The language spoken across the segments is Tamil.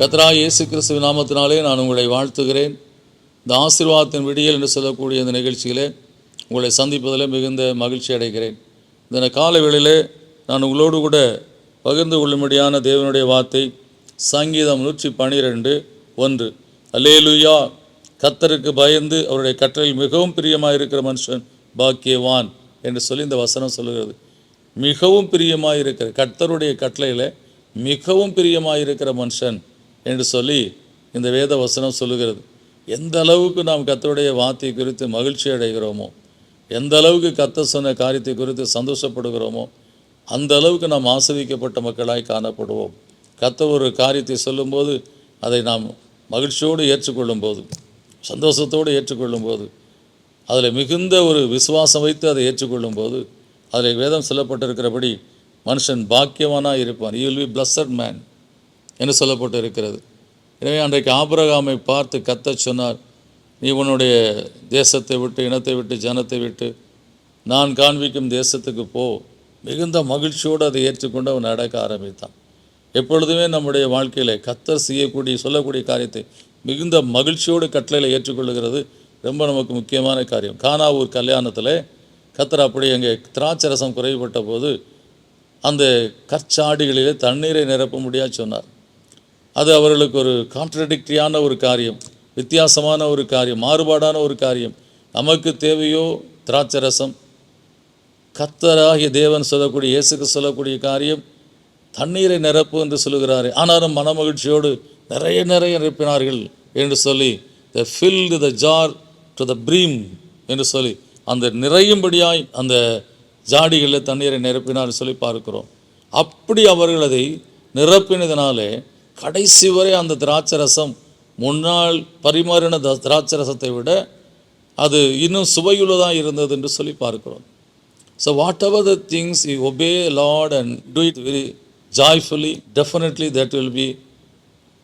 கர்த்தராகிய இயேசு கிறிஸ்துவின் நாமத்தினாலே நான் உங்களை வாழ்த்துகிறேன். இந்த ஆசீர்வாதத்தின் விடியல் என்று சொல்லக்கூடிய இந்த நிகழ்ச்சியிலே உங்களை சந்திப்பதில் மிகுந்த மகிழ்ச்சி அடைகிறேன். இந்த காலை வேளையிலே நான் உங்களோடு கூட பகிர்ந்து கொள்ளும்படியான தேவனுடைய வார்த்தை சங்கீதம் 112:1. அல்லேலூயா, கர்த்தருக்கு பயந்து அவருடைய கட்டளையில் மிகவும் பிரியமாக இருக்கிற மனுஷன் பாக்கியவான் என்று சொல்லி இந்த வசனம் சொல்லுகிறது. மிகவும் பிரியமாக இருக்கிற கர்த்தருடைய கட்டளையில் மிகவும் பிரியமாக இருக்கிற மனுஷன் என்று சொல்லி இந்த வேத வசனம் சொல்லுகிறது. எந்த அளவுக்கு நாம் கர்த்தருடைய வார்த்தை குறித்து மகிழ்ச்சி அடைகிறோமோ, எந்த அளவுக்கு கர்த்தர் சொன்ன காரியத்தை குறித்து சந்தோஷப்படுகிறோமோ, அந்த அளவுக்கு நாம் ஆசீர்வதிக்கப்பட்ட மக்களாய் காணப்படுவோம். கர்த்தர் ஒரு காரியத்தை சொல்லும்போது அதை நாம் மகிழ்ச்சியோடு ஏற்றுக்கொள்ளும் போது, சந்தோஷத்தோடு ஏற்றுக்கொள்ளும் போது, அதில் மிகுந்த ஒரு விசுவாசம் வைத்து அதை ஏற்றுக்கொள்ளும் போது, அதில் வேதம் சொல்லப்பட்டிருக்கிறபடி மனுஷன் பாக்கியவானாக இருப்பான். You will be blessed man என்று சொல்லப்பட்டு இருக்கிறது. எனவே அன்றைக்கு ஆபிரகாமை பார்த்து கர்த்தர் சொன்னார், நீ உன்னுடைய தேசத்தை விட்டு, இனத்தை விட்டு, ஜனத்தை விட்டு நான் காண்பிக்கும் தேசத்துக்கு போ. மிகுந்த மகிழ்ச்சியோடு அதை ஏற்றுக்கொண்டு அவன் நடக்க ஆரம்பித்தான். எப்பொழுதுமே நம்முடைய வாழ்க்கையில் கர்த்தர் சொல்லக்கூடிய காரியத்தை மிகுந்த மகிழ்ச்சியோடு கட்டளையில் ஏற்றுக்கொள்ளுகிறது ரொம்ப நமக்கு முக்கியமான காரியம். கானாவூர் கல்யாணத்தில் கர்த்தர் அப்படி அங்கே திராட்சரசம் குறைபட்ட போது அந்த கற்சாடிகளிலே தண்ணீரை நிரப்ப முடியாது சொன்னார். அது அவர்களுக்கு ஒரு கான்ட்ரடிக்டரியான ஒரு காரியம், வித்தியாசமான ஒரு காரியம், மாறுபாடான ஒரு காரியம். நமக்கு தேவையோ திராட்சரசம், கர்த்தராகிய தேவன் சொல்லக்கூடிய, இயேசுக்கு சொல்லக்கூடிய காரியம் தண்ணீரை நிரப்பு என்று சொல்லுகிறாரு. ஆனாலும் மனமகிழ்ச்சியோடு நிறைய நிரப்பினார்கள் என்று சொல்லி the filled the jar to the brim என்று சொல்லி அந்த நிறையும்படியாய் அந்த ஜாடிகளில் தண்ணீரை நிரப்பினார் சொல்லி பார்க்கிறோம். அப்படி அவர்கள் அதை நிரப்பினதினாலே கடைசி வரை அந்த திராட்சரசம் முன்னால் பரிமாறின திராட்சரசத்தை விட அது இன்னும் சுவையுள்ளதாக இருந்தது என்று சொல்லி பார்க்கிறோம். So what ever the things you obey Lord and do it very joyfully, definitely that will be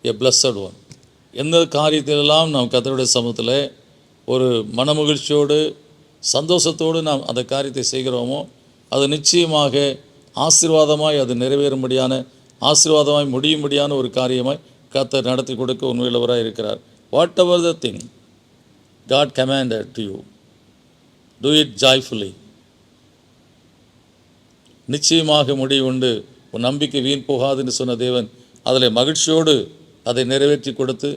a blessed one. எந்த காரியத்திலெல்லாம் நாம் கர்த்தருடைய சமூகத்தில் ஒரு மனமகிழ்ச்சியோடு சந்தோஷத்தோடு நாம் அந்த காரியத்தை செய்கிறோமோ, அது நிச்சயமாக ஆசீர்வாதமாய் அது நிறைவேறும்படியான, ஆசீர்வாதமாய் முடியும்படியான ஒரு காரியமாய் கர்த்தர் நடத்தி கொடுக்க உண்மையுள்ளவராக இருக்கிறார். Whatever the thing God commanded to you, do it joyfully. நிச்சயமாக முடிவு உண்டு, உன் நம்பிக்கை வீண் போகாதுன்னு சொன்ன தேவன் அதில் மகிழ்ச்சியோடு அதை நிறைவேற்றி கொடுத்து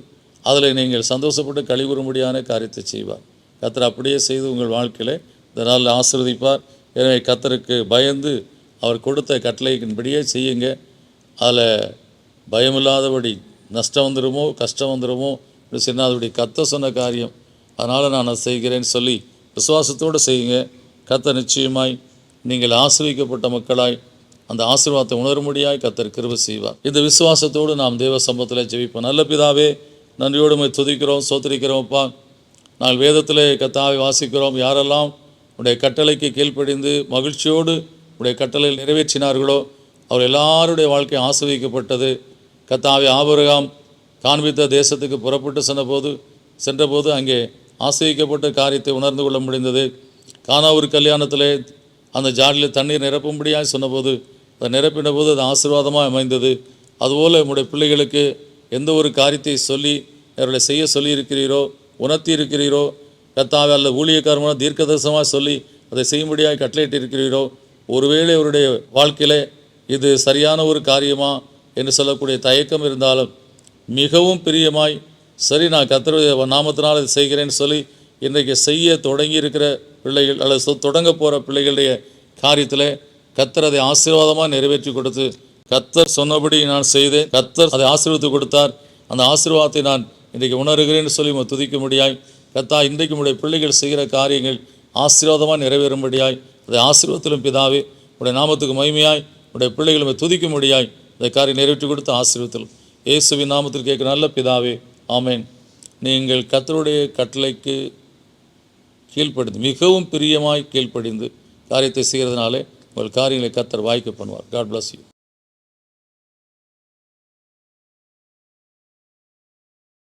அதில் நீங்கள் சந்தோஷப்பட்டு கழிவுறும்படியான காரியத்தை செய்வார். கர்த்தர் அப்படியே செய்து உங்கள் வாழ்க்கையில் இந்த நாளில் ஆசீர்வதிப்பார். எனவே கர்த்தருக்கு பயந்து அவர் கொடுத்த கட்டளையின்படியே செய்யுங்க. அதில் பயமில்லாதபடி நஷ்டம் வந்துடுமோ கஷ்டம் வந்துடுமோ சொன்னாதபடி கர்த்தர் சொன்ன காரியம், அதனால் நான் அதை செய்கிறேன்னு சொல்லி விசுவாசத்தோடு செய்யுங்க. கர்த்தர் நிச்சயமாய் நீங்கள் ஆசீர்வதிக்கப்பட்ட மக்களாய் அந்த ஆசீர்வாதத்தை உணரும்படியாய் கர்த்தர் கிருபை செய்வார். இந்த விசுவாசத்தோடு நாம் தேவ சமூகத்தில் ஜெபிப்போம். நல்ல பிதாவே, நன்றியோடு துதிக்கிறோம், சோத்திரிக்கிறோம்ப்பா. நாங்கள் வேதத்தில் கர்த்தாவை வாசிக்கிறோம். யாரெல்லாம் உடைய கட்டளைக்கு கீழ்ப்படிந்து மகிழ்ச்சியோடு உடைய கட்டளையில் நிறைவேற்றினார்களோ அவர் எல்லாருடைய வாழ்க்கை ஆசீர்வதிக்கப்பட்டது. கர்த்தாவை ஆபிரகாம் காண்பித்த தேசத்துக்கு புறப்பட்டு சென்றபோது அங்கே ஆசீர்வதிக்கப்பட்ட காரியத்தை உணர்ந்து கொள்ள முடிந்தது. கானாவூர் கல்யாணத்தில் அந்த ஜாடியில் தண்ணீர் நிரப்பும்படியாக சொன்னபோது அதை நிரப்பின போது அது ஆசீர்வாதமாக அமைந்தது. அதுபோல் உங்களுடைய பிள்ளைகளுக்கு எந்த ஒரு காரியத்தை சொல்லி அவர்களை செய்ய சொல்லியிருக்கிறீரோ, உணர்த்தி இருக்கிறீரோ, கர்த்தாவே அல்லது ஊழியக்காரமான தீர்க்கதரிசனமாக சொல்லி அதை செய்யும்படியாக கட்டளையிட்டு இருக்கிறீரோ, ஒருவேளை அவருடைய வாழ்க்கையில் இது சரியான ஒரு காரியமா என்று சொல்லக்கூடிய தயக்கம் இருந்தாலும் மிகவும் பிரியமாய் சரி நான் கர்த்தருடைய நாமத்தினால் அதை செய்கிறேன்னு சொல்லி இன்றைக்கு செய்ய தொடங்கி இருக்கிற பிள்ளைகள் அல்லது தொடங்க போகிற பிள்ளைகளுடைய காரியத்தில் கர்த்தர் அதை ஆசீர்வாதமாக நிறைவேற்றி கொடுத்து, கர்த்தர் சொன்னபடி நான் செய்தேன், கர்த்தர் அதை ஆசீர்வதித்து கொடுத்தார், அந்த ஆசீர்வாதத்தை நான் இன்றைக்கு உணர்கிறேன்னு சொல்லி துதிக்க முடியாய். கர்த்தா, இன்றைக்கு உடைய பிள்ளைகள் செய்கிற காரியங்கள் ஆசீர்வாதமாக நிறைவேறும்படியாய் அதை ஆசீர்வாதத்திலும் பிதாவே உடைய நாமத்துக்கு மகிமையாய் உடைய பிள்ளைகளும் துதிக்க முடியாய் இந்த காரியம் நிறைவேற்றி கொடுத்து ஆசீர்வாதத்திலும் இயேசுவின் நாமத்தில் கேட்குற நல்ல பிதாவே, ஆமேன். நீங்கள் கர்த்தருடைய கட்டளைக்கு கீழ்ப்படிந்து மிகவும் பிரியமாய் கீழ்ப்படிந்து காரியத்தை செய்கிறதுனாலே உங்கள் காரியங்களை கர்த்தர் வாய்க்க பண்ணுவார். God bless you.